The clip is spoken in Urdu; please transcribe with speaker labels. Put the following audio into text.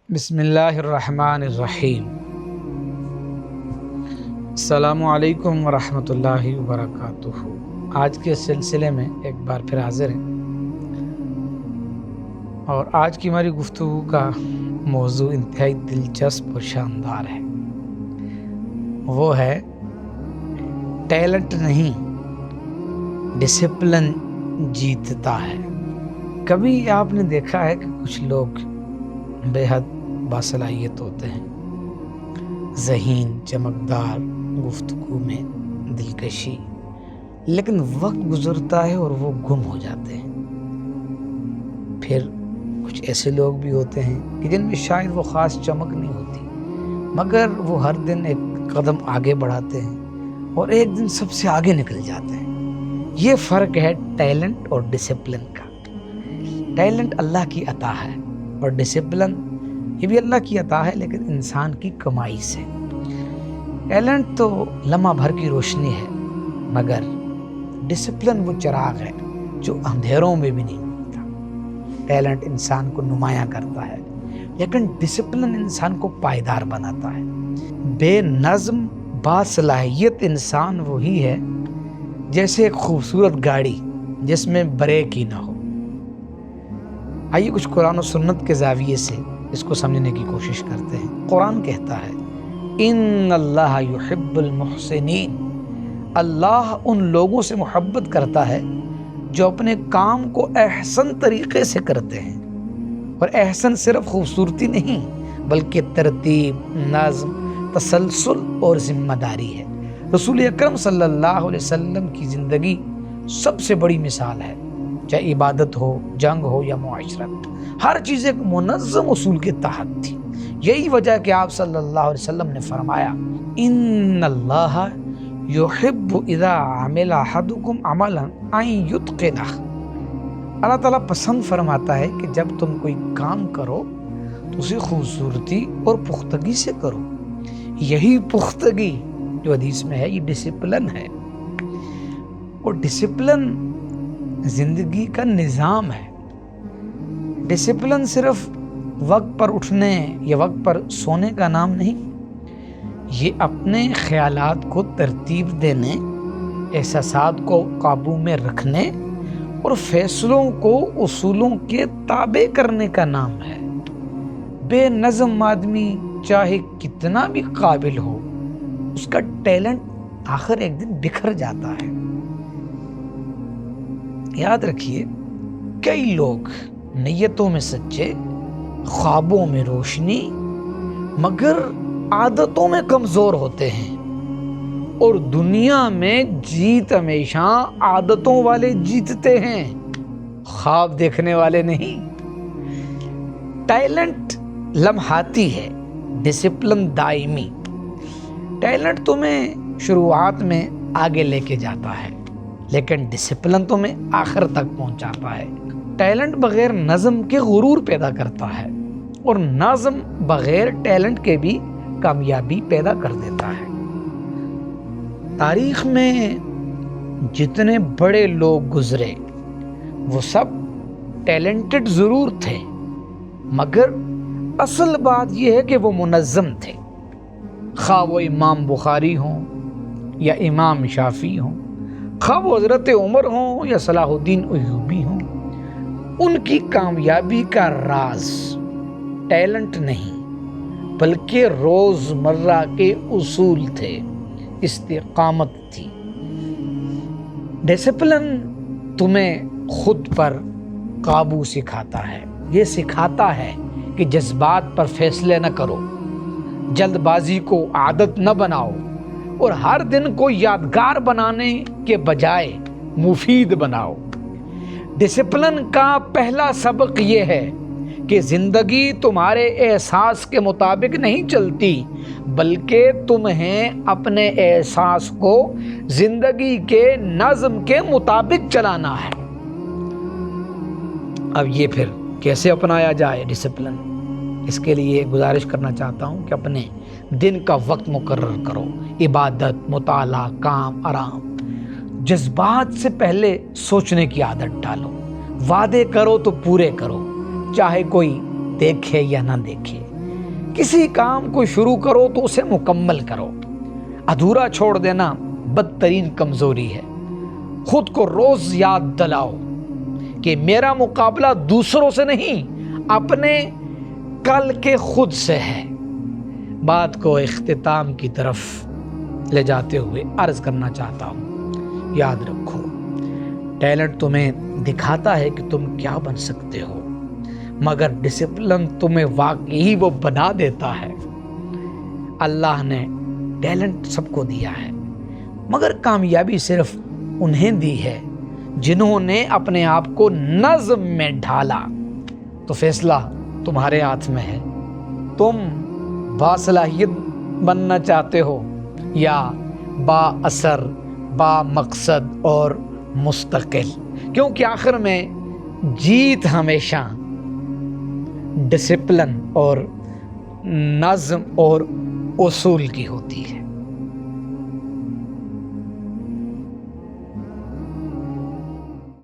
Speaker 1: بسم اللہ الرحمن الرحیم۔ السلام علیکم ورحمۃ اللہ وبرکاتہ۔ آج کے سلسلے میں ایک بار پھر حاضر ہیں، اور آج کی ہماری گفتگو کا موضوع انتہائی دلچسپ اور شاندار ہے۔ وہ ہے ٹیلنٹ نہیں، ڈسپلن جیتتا ہے۔ کبھی آپ نے دیکھا ہے کہ کچھ لوگ بے حد باصلاحیت ہوتے ہیں، ذہین، چمکدار، گفتگو میں دلکشی، لیکن وقت گزرتا ہے اور وہ گم ہو جاتے ہیں۔ پھر کچھ ایسے لوگ بھی ہوتے ہیں کہ جن میں شاید وہ خاص چمک نہیں ہوتی، مگر وہ ہر دن ایک قدم آگے بڑھاتے ہیں اور ایک دن سب سے آگے نکل جاتے ہیں۔ یہ فرق ہے ٹیلنٹ اور ڈسپلن کا۔ ٹیلنٹ اللہ کی عطا ہے اور ڈسپلن یہ بھی اللہ کی عطا ہے، لیکن انسان کی کمائی سے۔ ٹیلنٹ تو لمحہ بھر کی روشنی ہے، مگر ڈسپلن وہ چراغ ہے جو اندھیروں میں بھی نہیں ملتا۔ ٹیلنٹ انسان کو نمایاں کرتا ہے، لیکن ڈسپلن انسان کو پائیدار بناتا ہے۔ بے نظم باصلاحیت انسان وہی ہے جیسے ایک خوبصورت گاڑی جس میں بریک ہی نہ ہو۔ آئیے کچھ قرآن و سنت کے زاویے سے اس کو سمجھنے کی کوشش کرتے ہیں۔ قرآن کہتا ہے ان اللہ یحب المحسنین، اللہ ان لوگوں سے محبت کرتا ہے جو اپنے کام کو احسن طریقے سے کرتے ہیں۔ اور احسن صرف خوبصورتی نہیں، بلکہ ترتیب، نظم، تسلسل اور ذمہ داری ہے۔ رسول اکرم صلی اللہ علیہ وسلم کی زندگی سب سے بڑی مثال ہے، چاہے عبادت ہو، جنگ ہو یا معاشرت، ہر چیز ایک منظم اصول کے تحت تھی۔ یہی وجہ کہ آپ صلی اللہ علیہ وسلم نے فرمایا ان اللہ یحب اذا عمل احدکم عملا ان یتقنہ، اللہ تعالیٰ پسند فرماتا ہے کہ جب تم کوئی کام کرو تو اسے خوبصورتی اور پختگی سے کرو۔ یہی پختگی جو حدیث میں ہے، یہ ڈسپلن ہے۔ اور ڈسپلن زندگی کا نظام ہے۔ ڈسپلن صرف وقت پر اٹھنے یا وقت پر سونے کا نام نہیں، یہ اپنے خیالات کو ترتیب دینے، احساسات کو قابو میں رکھنے اور فیصلوں کو اصولوں کے تابع کرنے کا نام ہے۔ بے نظم آدمی چاہے کتنا بھی قابل ہو، اس کا ٹیلنٹ آخر ایک دن بکھر جاتا ہے۔ یاد رکھیے، کئی لوگ نیتوں میں سچے، خوابوں میں روشنی، مگر عادتوں میں کمزور ہوتے ہیں۔ اور دنیا میں جیت ہمیشہ عادتوں والے جیتتے ہیں، خواب دیکھنے والے نہیں۔ ٹیلنٹ لمحاتی ہے، ڈسپلن دائمی۔ ٹیلنٹ تمہیں شروعات میں آگے لے کے جاتا ہے، لیکن ڈسپلن تمہیں آخر تک پہنچاتا ہے۔ ٹیلنٹ بغیر نظم کے غرور پیدا کرتا ہے، اور نظم بغیر ٹیلنٹ کے بھی کامیابی پیدا کر دیتا ہے۔ تاریخ میں جتنے بڑے لوگ گزرے وہ سب ٹیلنٹڈ ضرور تھے، مگر اصل بات یہ ہے کہ وہ منظم تھے۔ خواہ وہ امام بخاری ہوں یا امام شافعی ہوں، خواہ وہ حضرت عمر ہوں یا صلاح الدین ایوبی ہوں، ان کی کامیابی کا راز ٹیلنٹ نہیں، بلکہ روزمرہ کے اصول تھے، استقامت تھی۔ ڈسپلن تمہیں خود پر قابو سکھاتا ہے، یہ سکھاتا ہے کہ جذبات پر فیصلے نہ کرو، جلد بازی کو عادت نہ بناؤ، اور ہر دن کو یادگار بنانے کے بجائے مفید بناؤ۔ ڈسپلن کا پہلا سبق یہ ہے کہ زندگی تمہارے احساس کے مطابق نہیں چلتی، بلکہ تمہیں اپنے احساس کو زندگی کے نظم کے مطابق چلانا ہے۔ اب یہ پھر کیسے اپنایا جائے ڈسپلن؟ اس کے لیے گزارش کرنا چاہتا ہوں کہ اپنے دن کا وقت مقرر کرو، عبادت، مطالعہ، کام، آرام۔ جذبات سے پہلے سوچنے کی عادت ڈالو، وعدے کرو تو پورے کرو، چاہے کوئی دیکھے یا نہ دیکھے۔ کسی کام کو شروع کرو تو اسے مکمل کرو، ادھورا چھوڑ دینا بدترین کمزوری ہے۔ خود کو روز یاد دلاؤ کہ میرا مقابلہ دوسروں سے نہیں، اپنے کل کے خود سے ہے۔ بات کو اختتام کی طرف لے جاتے ہوئے عرض کرنا چاہتا ہوں، یاد رکھو ٹیلنٹ تمہیں دکھاتا ہے کہ تم کیا بن سکتے ہو، مگر ڈسپلن تمہیں واقعی وہ بنا دیتا ہے۔ اللہ نے ٹیلنٹ سب کو دیا ہے، مگر کامیابی صرف انہیں دی ہے جنہوں نے اپنے آپ کو نظم میں ڈھالا۔ تو فیصلہ تمہارے ہاتھ میں ہے، تم باصلاحیت بننا چاہتے ہو یا با اثر، با مقصد اور مستقل، کیونکہ آخر میں جیت ہمیشہ ڈسپلن اور نظم اور اصول کی ہوتی ہے۔